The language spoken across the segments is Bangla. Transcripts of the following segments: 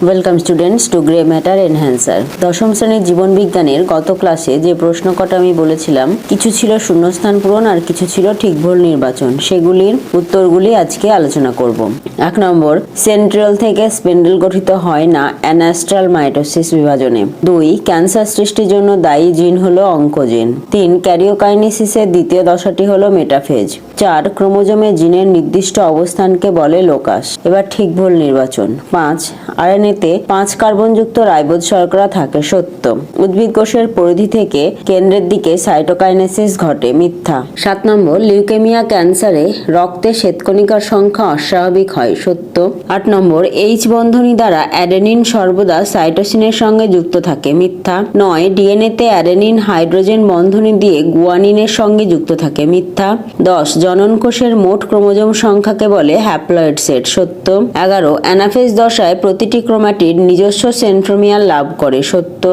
Welcome students to grey matter enhancer. দশম শ্রেণীর জীবন বিজ্ঞানের গত ক্লাসে যে প্রশ্ন কটা আমি বলেছিলাম, কিছু ছিল শূন্যস্থান পূরণ আর কিছু ছিল ঠিক ভুল নির্বাচন, সেগুলির উত্তরগুলি আজকে আলোচনা করব। 1 নম্বর, সেন্ট্রিওল থেকে স্পেন্ডেল গঠিত হয় না অ্যানাস্ট্রাল মাইটোসিস বিভাজনে। 2, ক্যান্সার সৃষ্টির জন্য দায়ী জিন হলো অঙ্কোজিন। 3, ক্যারিওকাইনেসিসের দ্বিতীয় দশাটি হলো মেটাফেজ। 4, ক্রোমোজোমে জিনের নির্দিষ্ট অবস্থানকে বলে লোকাস। এবার ঠিক ভুল নির্বাচন। 5, আরএনএতে 5 কার্বনযুক্ত রাইবোজ শর্করা থাকে, সত্য। উদ্ভিদ কোষের পরিধি থেকে কেন্দ্রের দিকে সাইটোকাইনেসিস ঘটে, মিথ্যা। 7 নম্বর, লিউকেমিয়া ক্যান্সারে রক্তে শ্বেতকণিকার সংখ্যা অস্বাভাবিক হয়, সত্য। 8 নম্বর, এইচ বন্ধনী দ্বারা অ্যাডেনিন সর্বদা সাইটোসিনের সঙ্গে যুক্ত থাকে, মিথ্যা। 9, ডিএনএতে অ্যাডেনিন হাইড্রোজেন বন্ধনী দিয়ে গুয়ানিনের সঙ্গে যুক্ত থাকে, মিথ্যা। 10, জনন কোষের মোট ক্রোমোজোম সংখ্যাকে বলে হ্যাপ্লয়েড সেট, সত্য। 11, অ্যানাফেজ দশায় প্রতিটি ক্রোমাটিড নিজস্ব সেন্ট্রোমিয়ার লাভ করে, সত্য।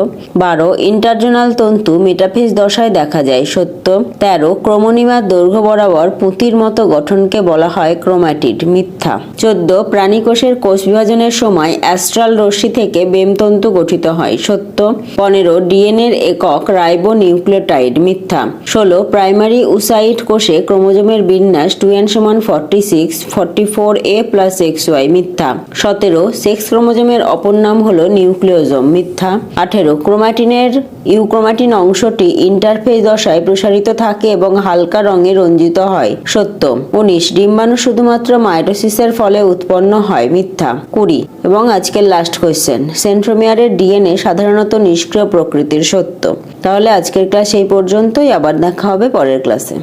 12, ইন্টারজোনাল তন্তু মেটাফেজ দশায় দেখা যায়, সত্য। 13, ক্রোমোনিমার দৈর্ঘ্য বরাবর পুঁতির মতো গঠনকে বলা হয় ক্রোমাটিড, মিথ্যা। 14, প্রাণীকোষের কোষ বিভাজনের সময় অ্যাস্ট্রাল রশ্মি থেকে বেমতন্তু গঠিত হয়, সত্য। 15, ডিএনএর একক রাইবো নিউক্লিওটাইড, মিথ্যা। 16, প্রাইমারি উসাইট কোষে ক্রোমোজোমের বিন্যাস 2n = 46, 44a + XY, মিথ্যা। 17, সেক্স ক্রোমোজোমের অপর নাম হলো নিউক্লিওজোম, মিথ্যা। 18, ক্রোমাটিনের ইউক্রোমাটিন অংশটি ইন্টারফেজ দশায় প্রসারিত থাকে এবং হালকা রঙে রঞ্জিত হয়, সত্য। 19, ডিম্বাণু শুধুমাত্র মাইটোসিসের ফলে উৎপন্ন হয়, মিথ্যা। 20, এবং আজকের লাস্ট কোয়েশ্চেন, সেন্ট্রোমিয়ারের ডিএনএ সাধারণত নিষ্ক্রিয় প্রকৃতির, সত্য। তাহলে আজকের ক্লাস এই পর্যন্তই, আবার দেখা হবে পরের ক্লাসে।